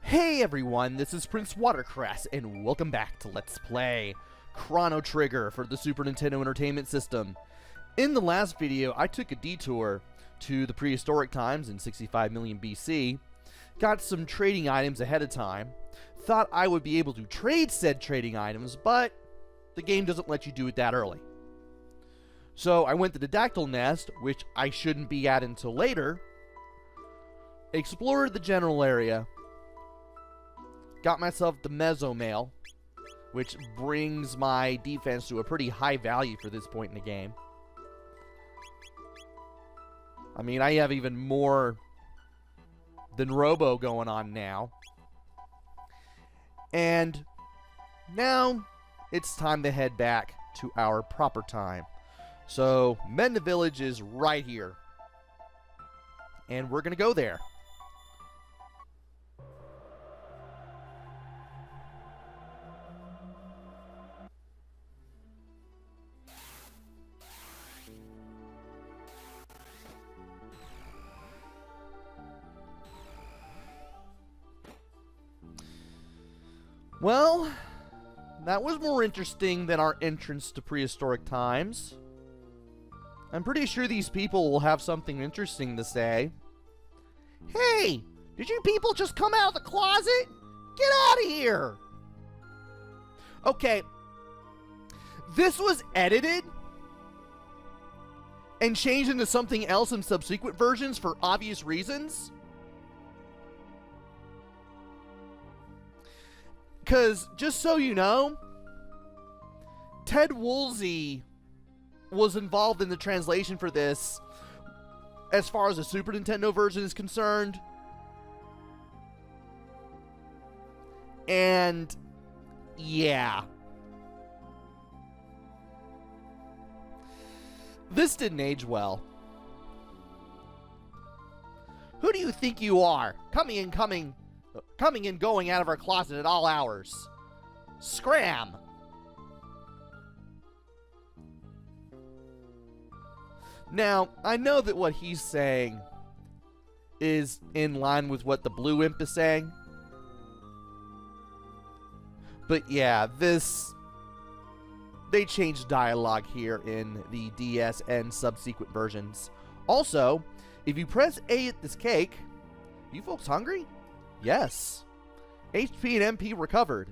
Hey everyone, this is PrinceWatercress, and welcome back to Let's Play Chrono Trigger for the Super Nintendo Entertainment System. In the last video, I took a detour to the prehistoric times in 65 million BC, got some trading items ahead of time, thought I would be able to trade said trading items, but the game doesn't let you do it that early. So I went to the Dactyl Nest, which I shouldn't be at until later, explored the general area, got myself the Mesomail, which brings my defense to a pretty high value for this point in the game. I mean, I have even more than Robo going on now. And now it's time to head back to our proper time. So, Medina Village is right here. And we're going to go there. Well, that was more interesting than our entrance to prehistoric times. I'm pretty sure these people will have something interesting to say. Hey, did you people just come out of the closet? Get out of here! Okay, this was edited and changed into something else in subsequent versions for obvious reasons. Because, just so you know, Ted Woolsey was involved in the translation for this as far as the Super Nintendo version is concerned. And, yeah. This didn't age well. Who do you think you are? Coming and going out of our closet at all hours. Scram! Now, I know that what he's saying is in line with what the Blue Imp is saying. But yeah, they changed dialogue here in the DS and subsequent versions. Also, if you press A at this cake, you folks hungry? Yes. HP and MP recovered.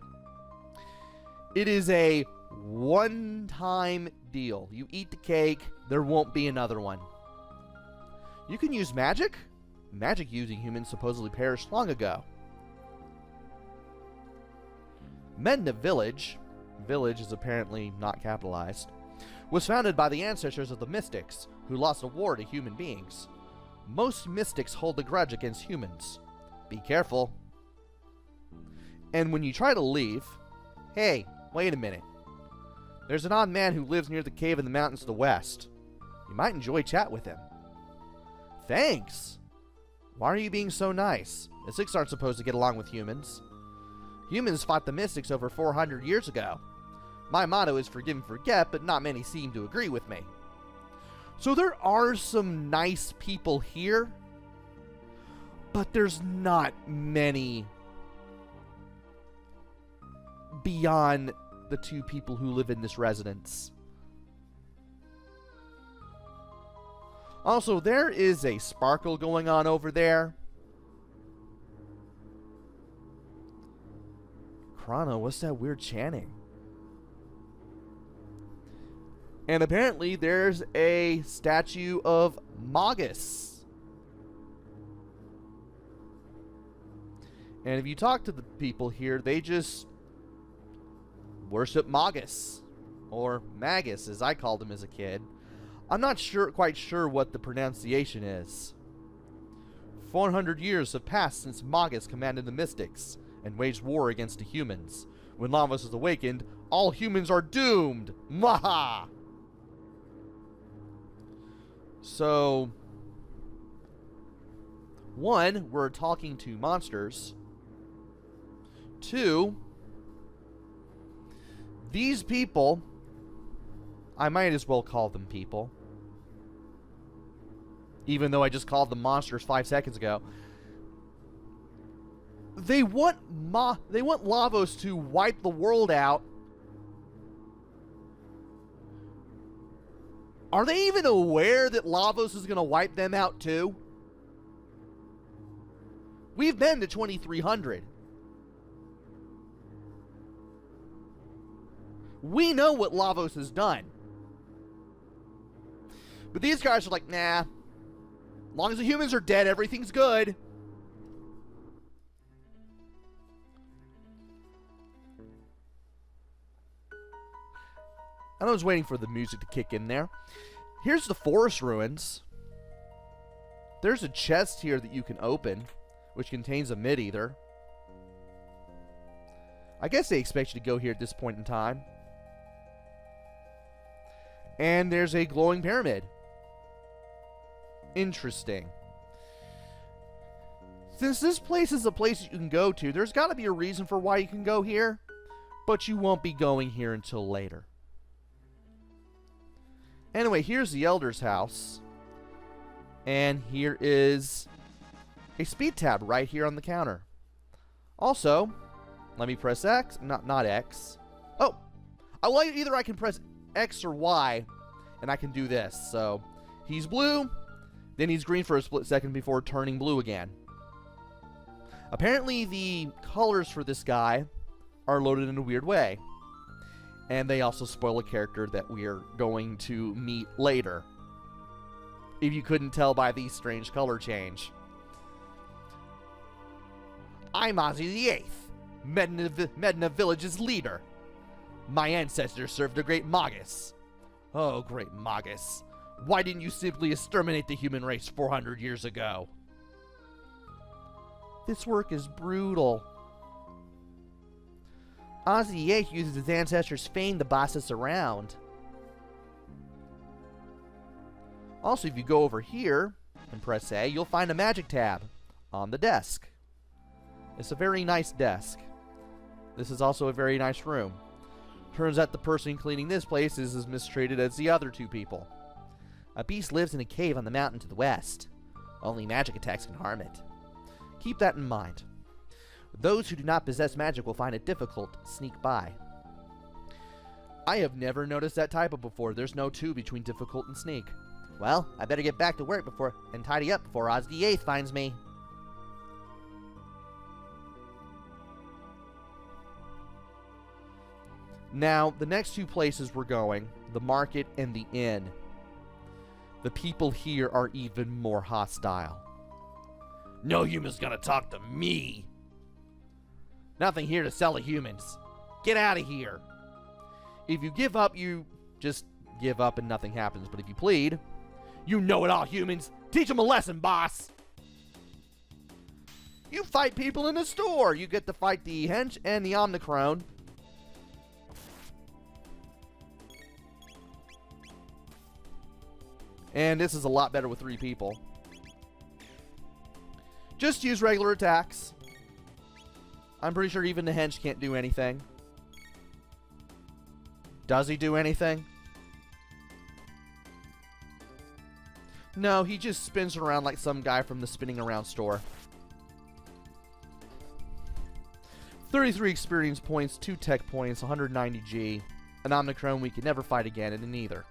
It is a one-time deal. You eat the cake, there won't be another one. You can use magic? Magic using humans supposedly perished long ago. Medina Village, village is apparently not capitalized, was founded by the ancestors of the mystics, who lost a war to human beings. Most mystics hold a grudge against humans. Be careful. And when you try to leave... Hey, wait a minute. There's an odd man who lives near the cave in the mountains to the west. You might enjoy chat with him. Thanks! Why are you being so nice? Mystics aren't supposed to get along with humans. Humans fought the mystics over 400 years ago. My motto is forgive and forget, but not many seem to agree with me. So there are some nice people here, but there's not many beyond the two people who live in this residence. Also, there is a sparkle going on over there. Chrono, what's that weird chanting? And apparently there's a statue of Magus. And if you talk to the people here, they just worship Magus, or Magus as I called him as a kid. I'm not quite sure what the pronunciation is. 400 years have passed since Magus commanded the mystics and waged war against the humans. When Lavos is awakened, all humans are doomed! Maha! So, one, we're talking to monsters. Two, these people, I might as well call them people, even though I just called them monsters 5 seconds ago. They want Lavos to wipe the world out. Are they even aware that Lavos is going to wipe them out too? We've been to 2300. We know what Lavos has done. But these guys are like, nah. As long as the humans are dead, everything's good. I was waiting for the music to kick in there. Here's the forest ruins. There's a chest here that you can open, which contains a mid-ether. I guess they expect you to go here at this point in time. And there's a glowing pyramid. Interesting. Since this place is a place that you can go to, there's got to be a reason for why you can go here, but you won't be going here until later. Anyway, here's the Elder's house. And here is a speed tab right here on the counter. Also, let me press X. Not X. Oh! Either I can press X or Y, and I can do this. So, he's blue, then he's green for a split second before turning blue again. Apparently, the colors for this guy are loaded in a weird way. And they also spoil a character that we are going to meet later. If you couldn't tell by the strange color change. I'm Ozzy the Eighth, Medina Village's leader. My ancestors served a great Magus. Oh, great Magus. Why didn't you simply exterminate the human race 400 years ago? This work is brutal. Ozzy the Eighth uses his ancestors' fame to boss us around. Also, if you go over here and press A, you'll find a magic tab on the desk. It's a very nice desk. This is also a very nice room. Turns out the person cleaning this place is as mistreated as the other two people. A beast lives in a cave on the mountain to the west. Only magic attacks can harm it. Keep that in mind. Those who do not possess magic will find it difficult to sneak by. I have never noticed that typo before. There's no 2 between difficult and sneak. Well, I better get back to work and tidy up before Oz the Eighth finds me. Now, the next 2 places we're going, the market and the inn. The people here are even more hostile. No human's gonna talk to me. Nothing here to sell to humans. Get out of here. If you give up, you just give up and nothing happens. But if you plead, you know it all, humans. Teach them a lesson, boss. You fight people in the store. You get to fight the hench and the Omnicron. And this is a lot better with 3 people. Just use regular attacks. I'm pretty sure even the hench can't do anything. Does he do anything? No, he just spins around like some guy from the spinning around store. 33 experience points, 2 tech points, 190 G. An Omnicron we can never fight again, and neither.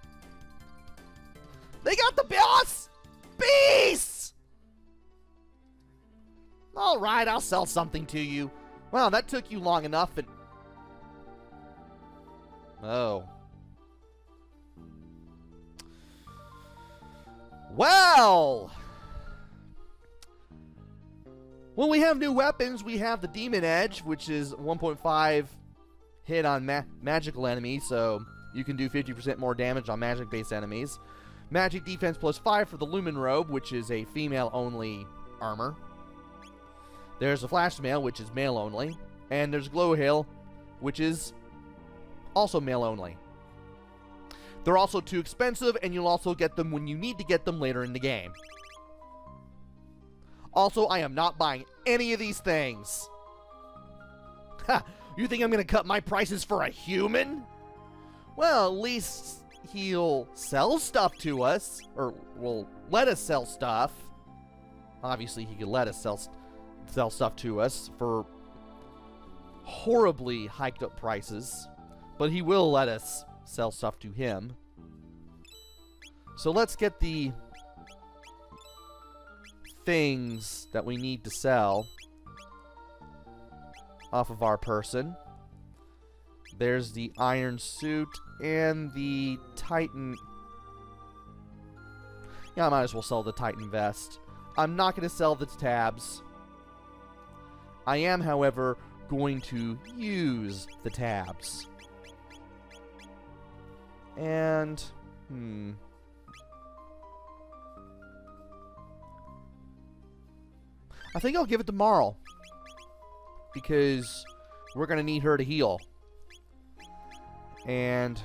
They got the boss! Beast! Alright, I'll sell something to you. Wow, that took you long enough and... Oh. Well! Well, we have new weapons. We have the Demon Edge, which is 1.5 hit on magical enemies, so you can do 50% more damage on magic-based enemies. Magic defense plus 5 for the Lumen Robe, which is a female-only armor. There's a Flash Mail, which is male-only. And there's Glow Hail, which is also male-only. They're also too expensive, and you'll also get them when you need to get them later in the game. Also, I am not buying any of these things. Ha! You think I'm going to cut my prices for a human? Well, at least he'll sell stuff to us, or will let us sell stuff. Obviously, he could let us sell sell stuff to us for horribly hiked up prices, but he will let us sell stuff to him. So let's get the things that we need to sell off of our person. There's the iron suit and the Titan. Yeah, I might as well sell the Titan vest. I'm not going to sell the tabs. I am, however, going to use the tabs. And, I think I'll give it to Marl, because we're going to need her to heal. And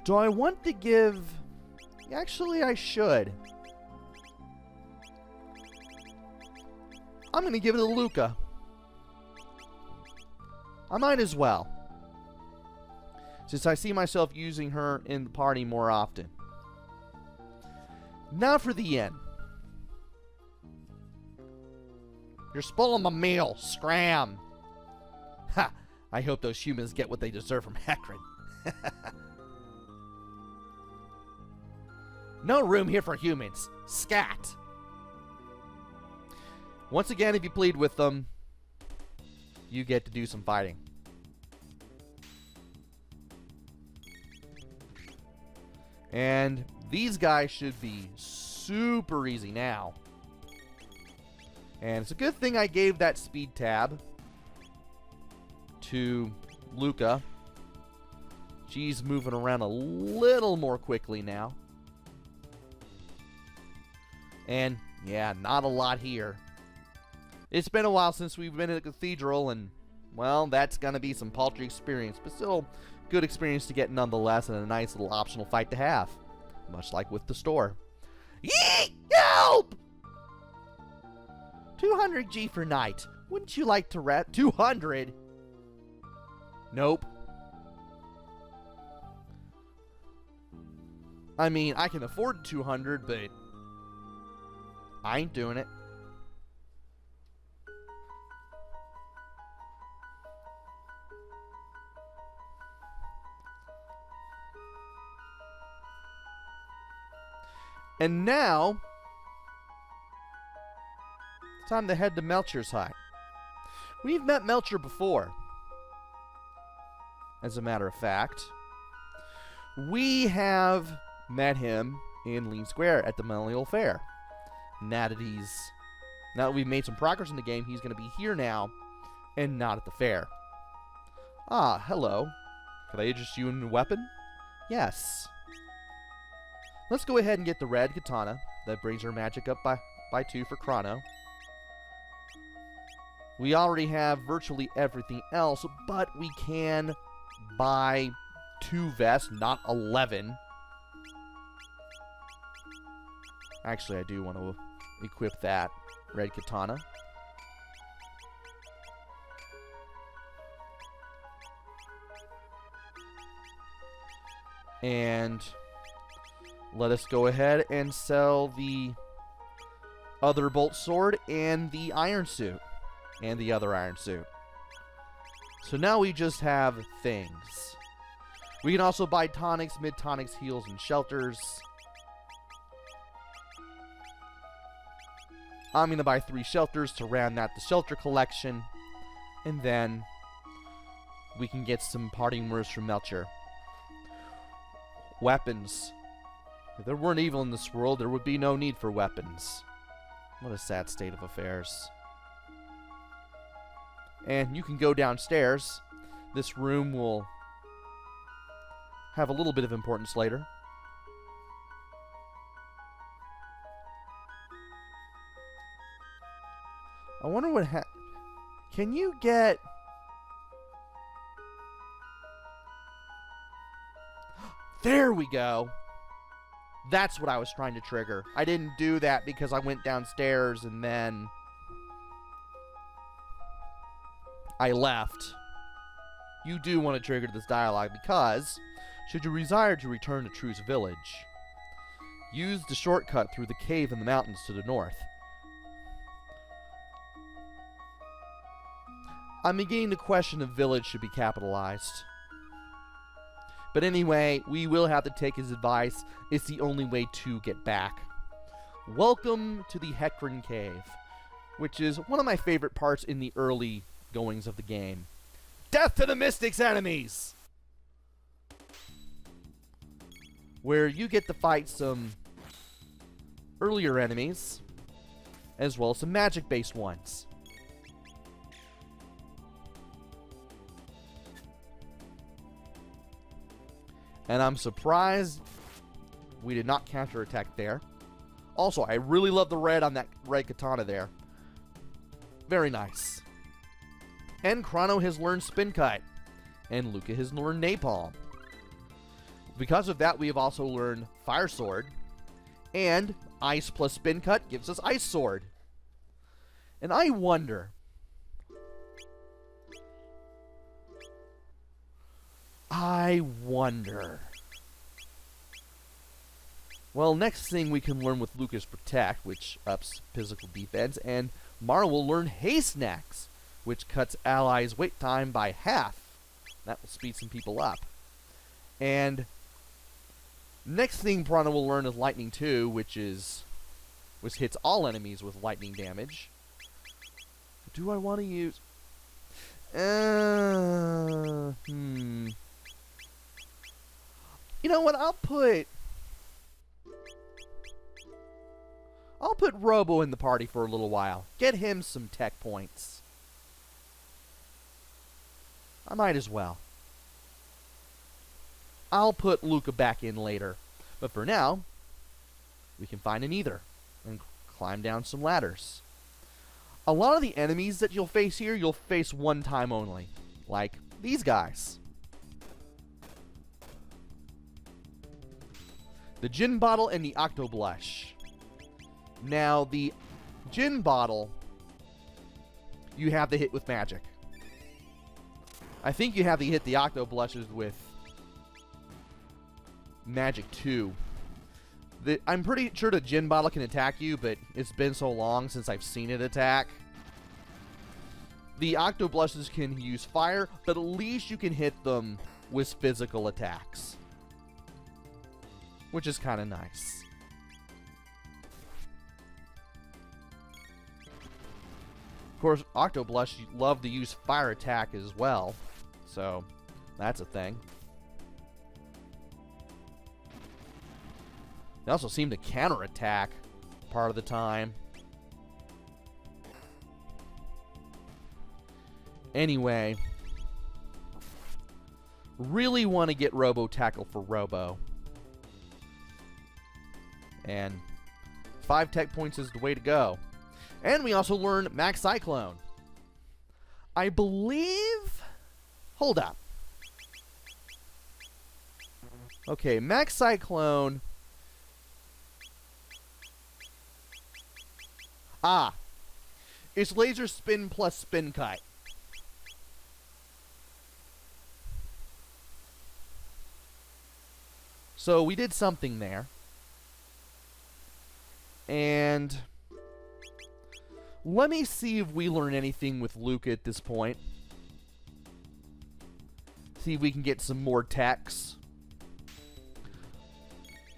do I want to give... Actually, I should. I'm going to give it to Luca. I might as well, since I see myself using her in the party more often. Now for the inn. You're spoiling my meal. Scram. Ha! I hope those humans get what they deserve from Heckran. No room here for humans. Scat. Once again, if you plead with them, you get to do some fighting. And these guys should be super easy now. And it's a good thing I gave that speed tab to Luca. She's moving around a little more quickly now. And, yeah, not a lot here. It's been a while since we've been in the cathedral, and, well, that's going to be some paltry experience, but still good experience to get nonetheless, and a nice little optional fight to have. Much like with the store. Yeet! Help! 200 G for night. Wouldn't you like to rest? 200? Nope. I mean, I can afford 200, but I ain't doing it. And now, it's time to head to Melcher's hut. We've met Melcher before. As a matter of fact, we have met him in Lean Square at the Millennial Fair. Now that we've made some progress in the game, he's going to be here now and not at the fair. Ah, hello. Could I interest you in a weapon? Yes. Let's go ahead and get the red katana. That brings our magic up by 2 for Chrono. We already have virtually everything else, but we can buy 2 vests, not 11. Actually, I do want to equip that red katana. And let us go ahead and sell the other bolt sword and the iron suit. And the other iron suit. So now we just have things. We can also buy tonics, mid-tonics, heals, and shelters. I'm going to buy 3 shelters to round out the shelter collection. And then we can get some parting words from Melcher. Weapons. If there weren't evil in this world, there would be no need for weapons. What a sad state of affairs. And you can go downstairs. This room will have a little bit of importance later. I wonder what can you get... There we go. That's what I was trying to trigger. I didn't do that because I went downstairs and then I left. You do want to trigger this dialogue because, should you desire to return to Truce Village, use the shortcut through the cave in the mountains to the north. I'm beginning to question if Village should be capitalized. But anyway, we will have to take his advice. It's the only way to get back. Welcome to the Heckran Cave, which is one of my favorite parts in the early goings of the game. Death to the Mystics enemies! Where you get to fight some earlier enemies, as well as some magic-based ones. And I'm surprised we did not counterattack there. Also, I really love the red on that red katana there. Very nice. And Chrono has learned Spin Cut. And Luca has learned Napalm. Because of that, we have also learned Fire Sword. And Ice plus Spin Cut gives us Ice Sword. And I wonder... Well, next thing we can learn with Luca's Protect, which ups physical defense, and Mara will learn Haste next, which cuts allies' wait time by half. That will speed some people up. And next thing Prana will learn is Lightning 2, which hits all enemies with lightning damage. Do I want to use... You know what? I'll put Robo in the party for a little while. Get him some tech points. I might as well. I'll put Luca back in later. But for now, we can find an Ether and climb down some ladders. A lot of the enemies that you'll face here, you'll face one time only. Like these guys. The Gin Bottle and the Octo Blush. Now, the Gin Bottle, you have to hit with magic. I think you have to hit the Octo Blushes with magic too. I'm pretty sure the Gin Bottle can attack you, but it's been so long since I've seen it attack. The Octo Blushes can use fire, but at least you can hit them with physical attacks. Which is kind of nice. Of course, Octo Blush love to use fire attack as well. So, that's a thing. They also seem to counterattack part of the time. Anyway, really want to get Robo Tackle for Robo. And 5 tech points is the way to go. And we also learned Max Cyclone. I believe... Hold up. Okay, Max Cyclone... It's Laser Spin plus Spin Cut. So we did something there. And let me see if we learn anything with Luca at this point. See if we can get some more techs.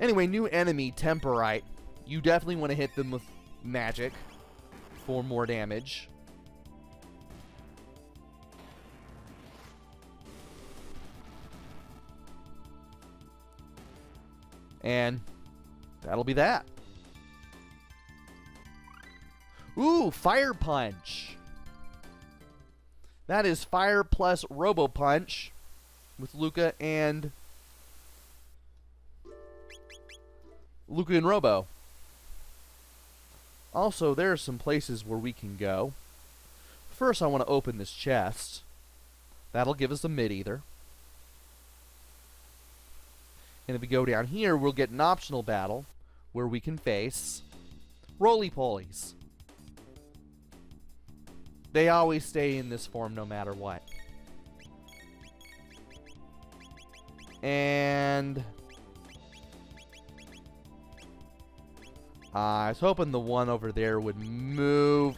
Anyway, new enemy, Temporite. You definitely want to hit them with magic for more damage. And that'll be that. Ooh, Fire Punch. That is Fire plus Robo Punch with Luca and Robo. Also, there are some places where we can go. First, I want to open this chest. That'll give us a mid-ether. And if we go down here, we'll get an optional battle where we can face Roly-Polies. They always stay in this form no matter what. And I was hoping the one over there would move.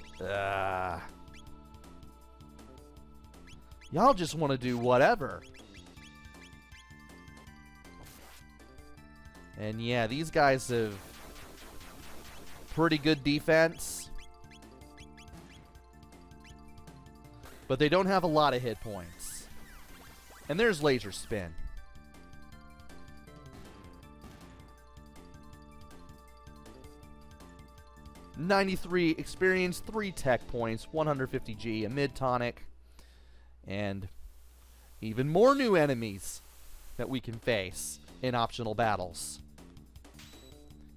Y'all just want to do whatever. And yeah, these guys have pretty good defense. But they don't have a lot of hit points. And there's Laser Spin. $93 experience, 3 tech points, 150 G, a mid tonic, and even more new enemies that we can face in optional battles.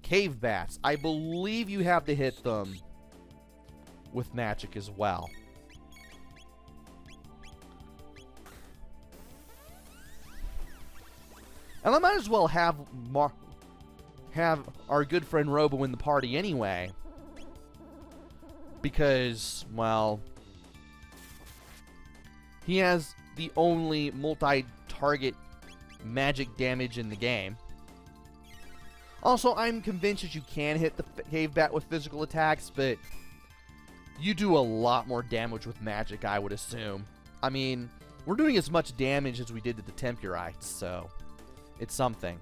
Cave bats. I believe you have to hit them with magic as well. And I might as well have our good friend Robo in the party anyway. Because, well, he has the only multi-target magic damage in the game. Also, I'm convinced that you can hit the cave bat with physical attacks, but you do a lot more damage with magic, I would assume. I mean, we're doing as much damage as we did to the Tempurites, so it's something.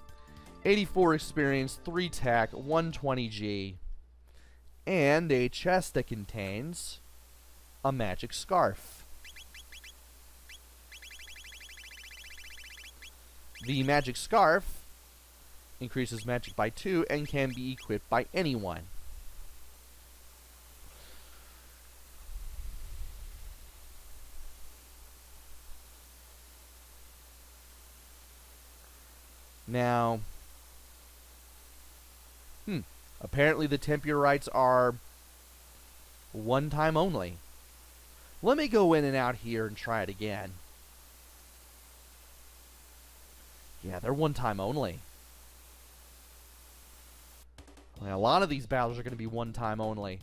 84 experience, 3 tech, 120 G, and a chest that contains a magic scarf. The magic scarf increases magic by 2 and can be equipped by anyone. Now, apparently the Tempurites are one time only. Let me go in and out here and try it again. Yeah, they're one time only. Well, a lot of these battles are going to be one time only.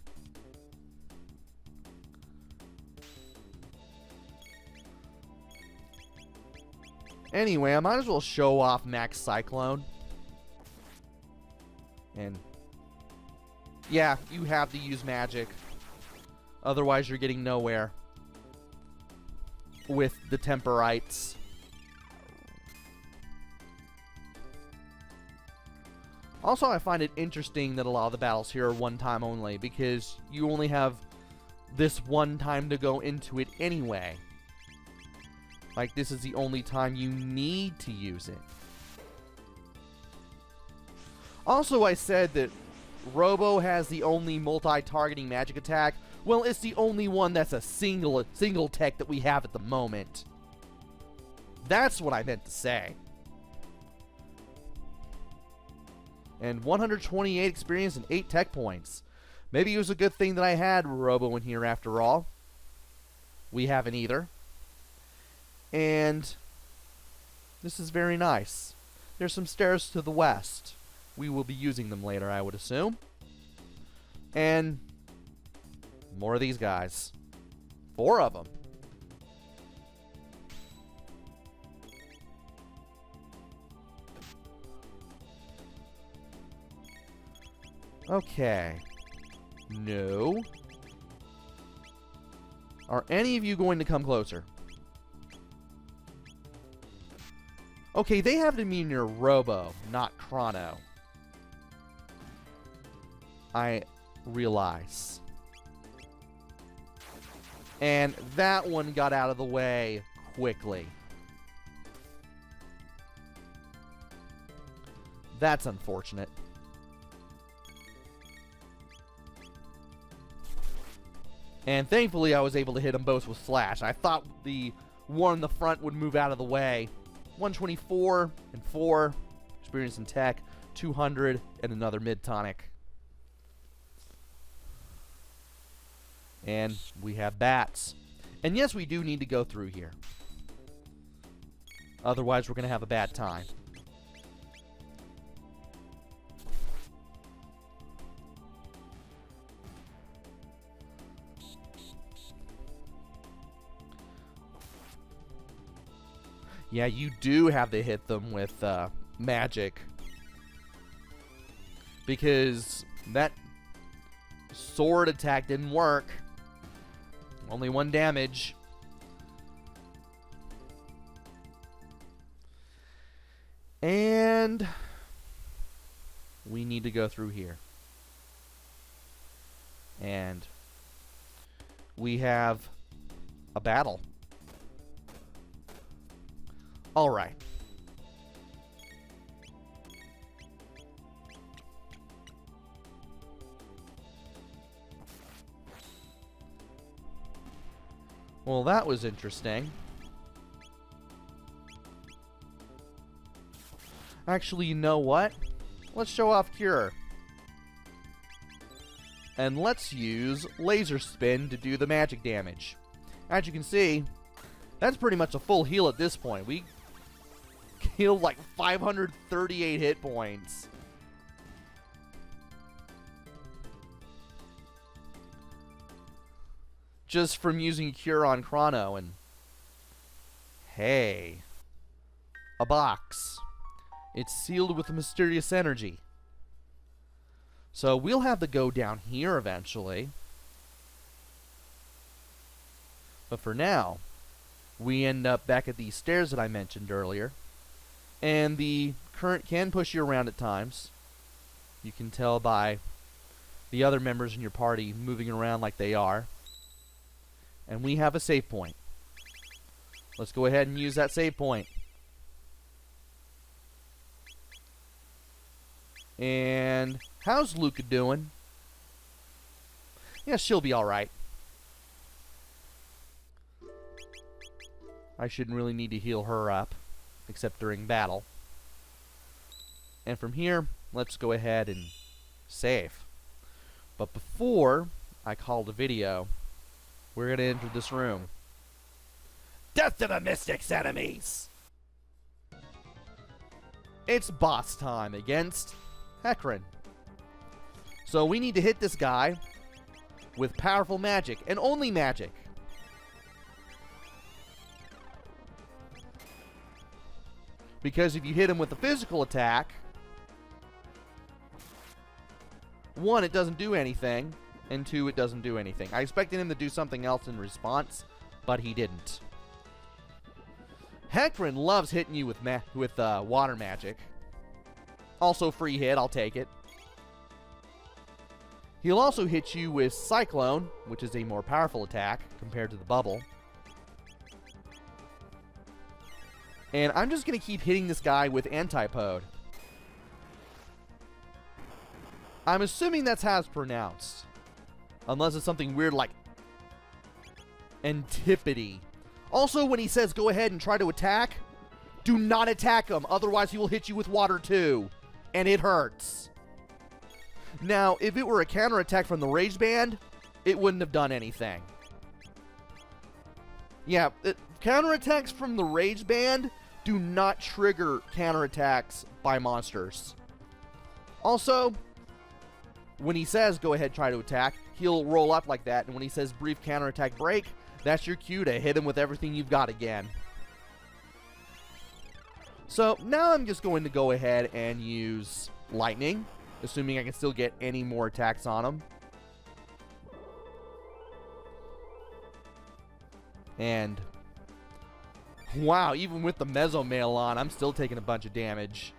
Anyway, I might as well show off Max Cyclone. And yeah, you have to use magic. Otherwise, you're getting nowhere with the Tempurites. Also, I find it interesting that a lot of the battles here are one time only, because you only have this one time to go into it anyway. Like, this is the only time you need to use it. Also, I said that Robo has the only multi-targeting magic attack. Well, it's the only one that's a single tech that we have at the moment. That's what I meant to say. And 128 experience and 8 tech points. Maybe it was a good thing that I had Robo in here after all. We haven't either. And this is very nice. There's some stairs to the west. We will be using them later, I would assume. And more of these guys. 4 of them. Okay. No. Are any of you going to come closer? Okay, they have to mean near Robo, not Chrono. I realize. And that one got out of the way quickly. That's unfortunate. And thankfully, I was able to hit them both with Slash. I thought the one in the front would move out of the way. 124 and 4. Experience in tech. 200 and another mid-tonic. And we have bats. And yes, we do need to go through here. Otherwise, we're going to have a bad time. Yeah, you do have to hit them with magic. Because that sword attack didn't work. Only 1 damage. And we need to go through here. And we have a battle. All right. Well, that was interesting. Actually, you know what? Let's show off Cure. And let's use Laser Spin to do the magic damage. As you can see, that's pretty much a full heal at this point. We healed like 538 hit points. Just from using Cure on Chrono. And hey, a box. It's sealed with a mysterious energy. So we'll have to go down here eventually. But for now, we end up back at these stairs that I mentioned earlier. And the current can push you around at times. You can tell by the other members in your party moving around like they are. And we have a save point. Let's go ahead and use that save point. And how's Luca doing? Yeah, she'll be alright. I shouldn't really need to heal her up, except during battle. And from here, let's go ahead and save. But before I call the video, we're going to enter this room. Death to the Mystics enemies! It's boss time against Heckran. So we need to hit this guy with powerful magic, and only magic. Because if you hit him with a physical attack, one, it doesn't do anything, and two, it doesn't do anything. I expected him to do something else in response, but he didn't. Heckran loves hitting you with water magic. Also free hit, I'll take it. He'll also hit you with Cyclone, which is a more powerful attack compared to the bubble. And I'm just going to keep hitting this guy with Antipode. I'm assuming that's how it's pronounced. Unless it's something weird like Antipody. Also, when he says go ahead and try to attack, do not attack him. Otherwise, he will hit you with water too. And it hurts. Now, if it were a counterattack from the Rage Band, it wouldn't have done anything. Yeah, counterattacks from the Rage Band do not trigger counterattacks by monsters. Also, when he says go ahead try to attack, he'll roll up like that, and when he says brief counterattack break, that's your cue to hit him with everything you've got again. So now I'm just going to go ahead and use lightning, assuming I can still get any more attacks on him. And wow, even with the Mesomail on, I'm still taking a bunch of damage.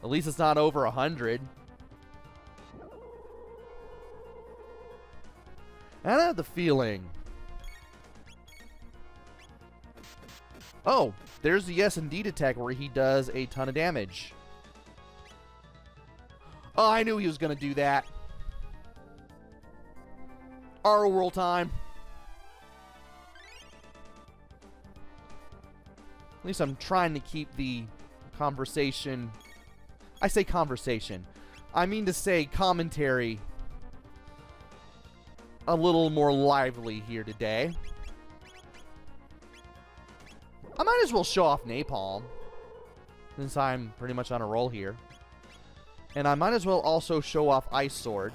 At least it's not over 100. And I have the feeling... Oh, there's the yes indeed attack where he does a ton of damage. Oh, I knew he was going to do that. Our world time. At least I'm trying to keep the conversation... I say conversation. I mean to say commentary a little more lively here today. I might as well show off Napalm, since I'm pretty much on a roll here. And I might as well also show off Ice Sword.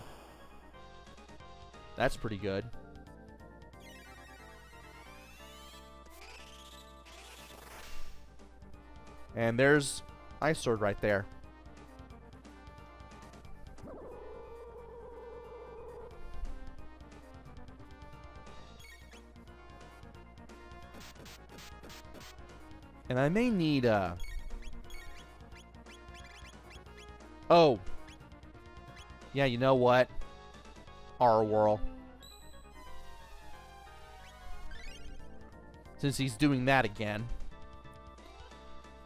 That's pretty good. And there's Ice Sword right there. And I may need Oh. Yeah, you know what? Our whirl. Since he's doing that again.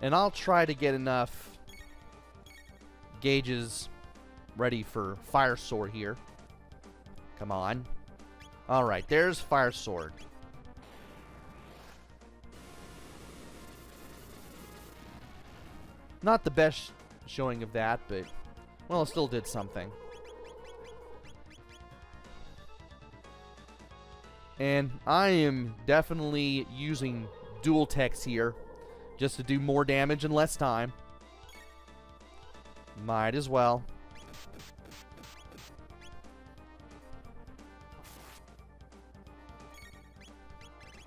And I'll try to get enough gauges ready for Fire Sword here. Come on. Alright, there's Fire Sword. Not the best showing of that, but, well, it still did something. And I am definitely using dual techs here, just to do more damage in less time. Might as well.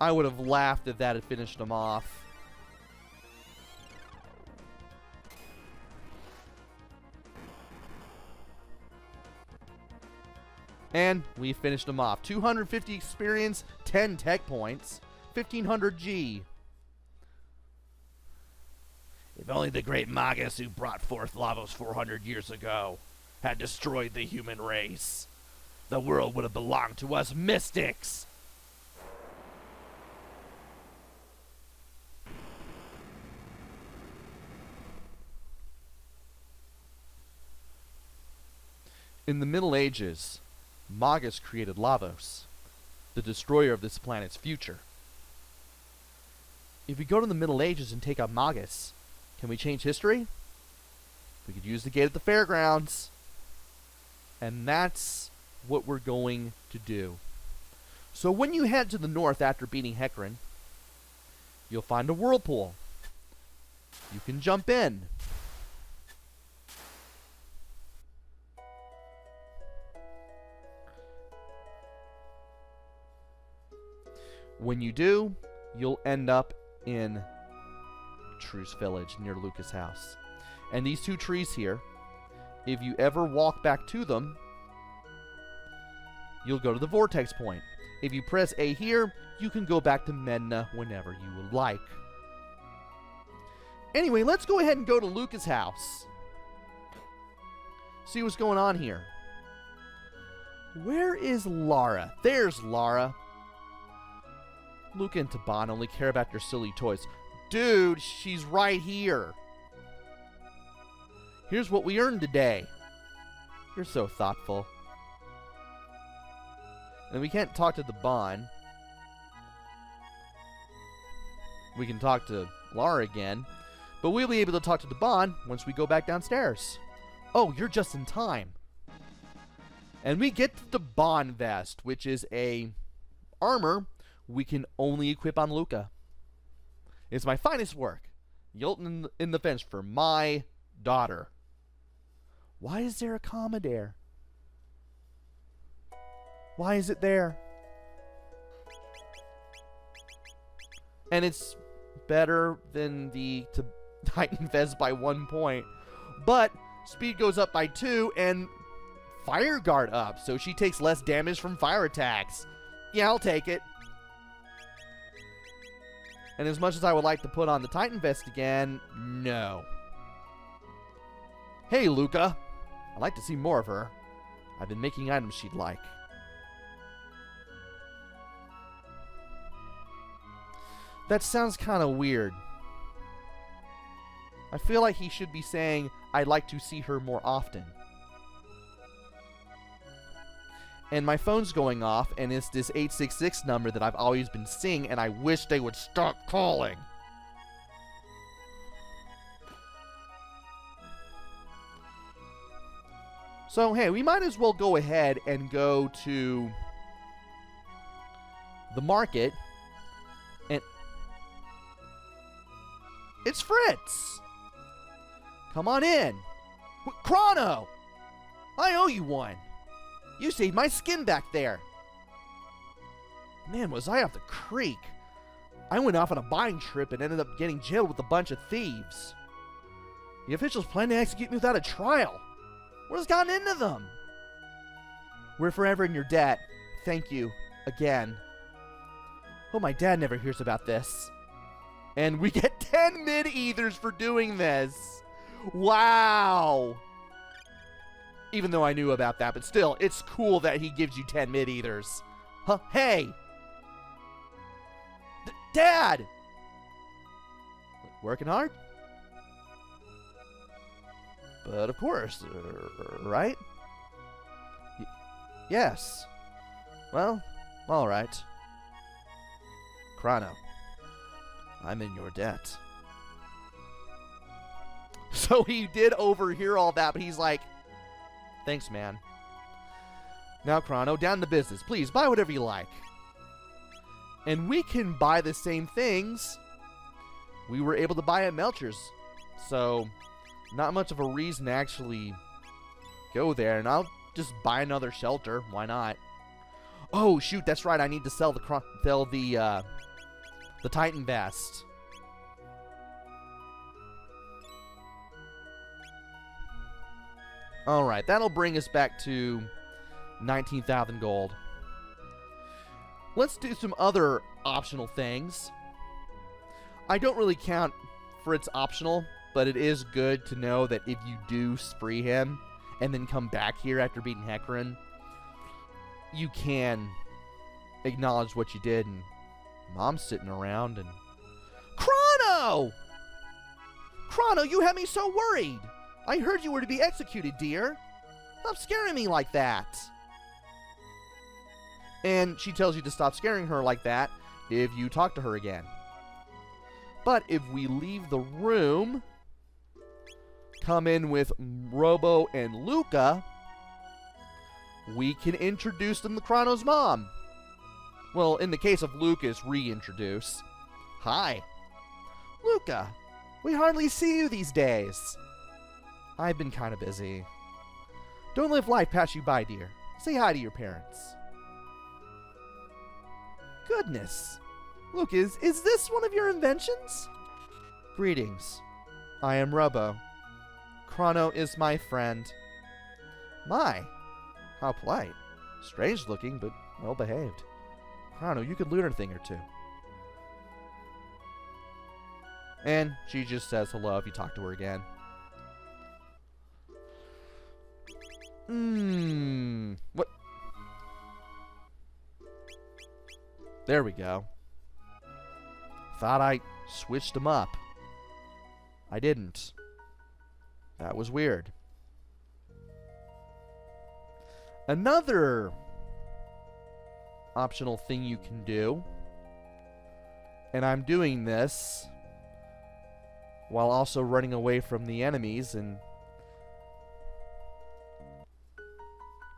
I would have laughed if that had finished him off. And we finished him off. 250 experience, 10 tech points, 1500 G. If only the great Magus who brought forth Lavos 400 years ago had destroyed the human race, the world would have belonged to us mystics. In the Middle Ages, Magus created Lavos, the destroyer of this planet's future. If we go to the Middle Ages and take out Magus, can we change history? We could use the gate at the fairgrounds. And that's what we're going to do. So when you head to the north after beating Heckran, you'll find a whirlpool. You can jump in. When you do, you'll end up in Truce Village near Lucas' house. And these two trees here, if you ever walk back to them, you'll go to the vortex point. If you press A here, you can go back to Medina whenever you would like. Anyway, let's go ahead and go to Lucas' house. See what's going on here. Where is Lara? There's Lara. Luca and Taban only care about your silly toys. Dude, she's right here. Here's what we earned today. You're so thoughtful. And we can't talk to Taban. We can talk to Lara again. But we'll be able to talk to Taban once we go back downstairs. Oh, you're just in time. And we get the Taban vest, which is a armor we can only equip on Luca. It's my finest work. Yolton in the fence for my daughter. Why is there a comma there? Why is it there? And it's better than the Titan vest by 1 point. But speed goes up by 2 and fire guard up. So she takes less damage from fire attacks. Yeah, I'll take it. And as much as I would like to put on the Titan vest again, no. Hey, Luca. I'd like to see more of her. I've been making items she'd like. That sounds kind of weird. I feel like he should be saying, I'd like to see her more often. And my phone's going off, and it's this 866 number that I've always been seeing, and I wish they would stop calling. So, hey, we might as well go ahead and go to the market. And it's Fritz! Come on in. Chrono! I owe you one. You saved my skin back there. Man, was I off the creek. I went off on a buying trip and ended up getting jailed with a bunch of thieves. The officials plan to execute me without a trial. What has gotten into them? We're forever in your debt. Thank you. Again. Hope my dad never hears about this. And we get 10 mid-ethers for doing this. Wow. Even though I knew about that, but still, it's cool that he gives you 10 mid-ethers. Huh? Hey! Dad! Working hard? But of course, right? Yes. Well, alright. Chrono, I'm in your debt. So he did overhear all that, but he's like, thanks, man. Now, Chrono, down to business. Please, buy whatever you like. And we can buy the same things we were able to buy at Melcher's. So, not much of a reason to actually go there. And I'll just buy another shelter. Why not? Oh, shoot, that's right. I need to sell the Titan Vest. Alright, that'll bring us back to 19,000 gold. Let's do some other optional things. I don't really count for it's optional, but it is good to know that if you do spree him and then come back here after beating Heckran, you can acknowledge what you did. And Mom's sitting around and... Chrono! Chrono, you had me so worried! I heard you were to be executed, dear. Stop scaring me like that. And she tells you to stop scaring her like that if you talk to her again. But if we leave the room, come in with Robo and Luca, we can introduce them to Chrono's mom. Well, in the case of Lucas, reintroduce. Hi. Luca, we hardly see you these days. I've been kind of busy. Don't let life pass you by, dear. Say hi to your parents. Goodness. Luke, is this one of your inventions? Greetings. I am Robo. Chrono is my friend. My, how polite. Strange looking, but well behaved. Chrono, you could learn a thing or two. And she just says hello if you talk to her again. What? There we go. Thought I switched them up. I didn't. That was weird. Another optional thing you can do, and I'm doing this while also running away from the enemies and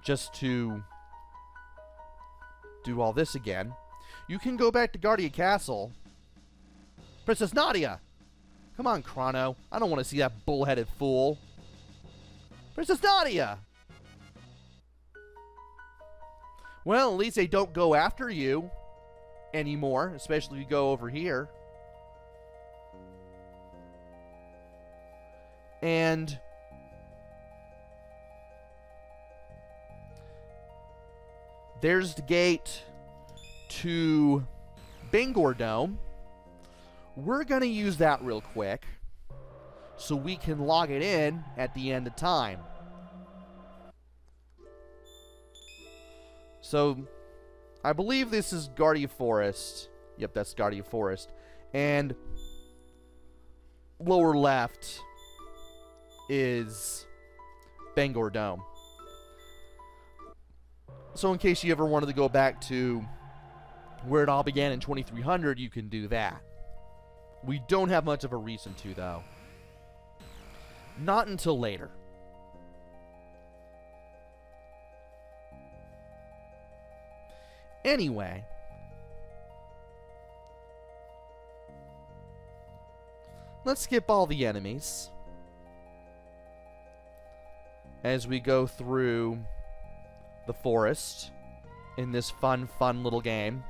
just to do all this again. You can go back to Guardia Castle. Princess Nadia! Come on, Chrono. I don't want to see that bullheaded fool. Princess Nadia! Well, at least they don't go after you anymore, especially if you go over here. And there's the gate to Bangor Dome. We're going to use that real quick so we can log it in at the end of time. So, I believe this is Guardia Forest. Yep, that's Guardia Forest. And lower left is Bangor Dome. So in case you ever wanted to go back to where it all began in 2300, you can do that. We don't have much of a reason to, though. Not until later. Anyway, let's skip all the enemies as we go through the forest in this fun little game.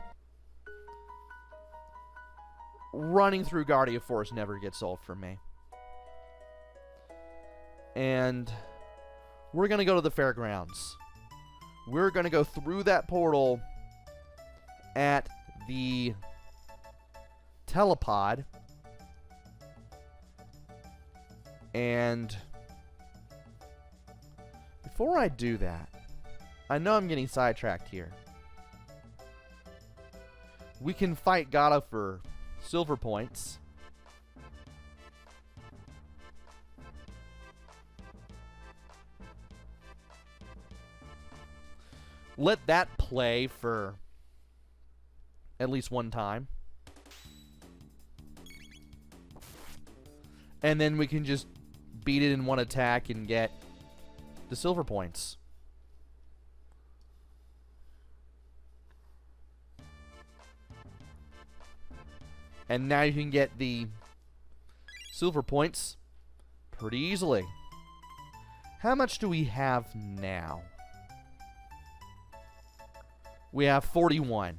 Running through Guardia Forest never gets old for me. And we're going to go to the fairgrounds. We're going to go through that portal at the telepod. And before I do that, I know I'm getting sidetracked here. We can fight Gato for silver points. Let that play for at least one time. And then we can just beat it in one attack and get the silver points. And now you can get the silver points pretty easily. How much do we have now? We have 41.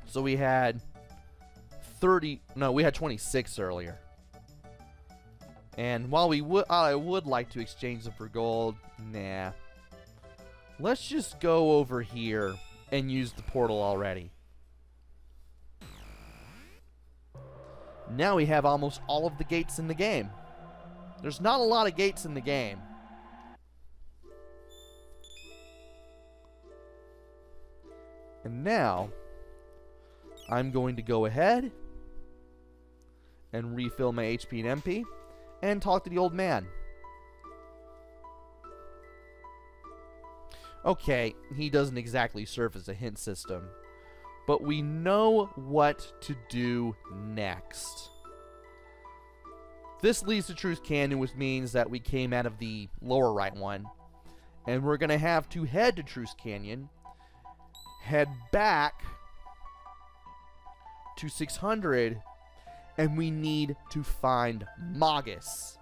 So we had 30. No, we had 26 earlier. And while I would like to exchange them for gold, nah. Let's just go over here and use the portal already. Now we have almost all of the gates in the game. There's not a lot of gates in the game. And now, I'm going to go ahead and refill my HP and MP and talk to the old man. Okay, he doesn't exactly serve as a hint system, but we know what to do next. This leads to Truth Canyon, which means that we came out of the lower right one, and we're going to have to head to Truth Canyon, head back to 600, and we need to find Magus.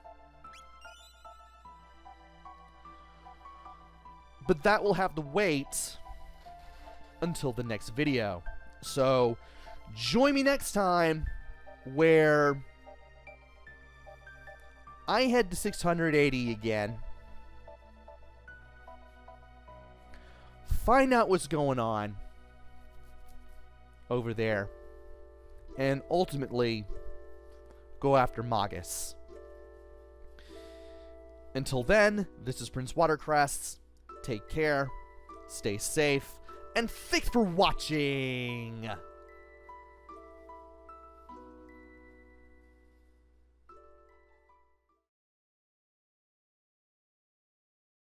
But that will have to wait until the next video. So, join me next time where I head to 680 again. Find out what's going on over there. And ultimately, go after Magus. Until then, this is PrinceWatercress. Take care, stay safe, and thanks for watching!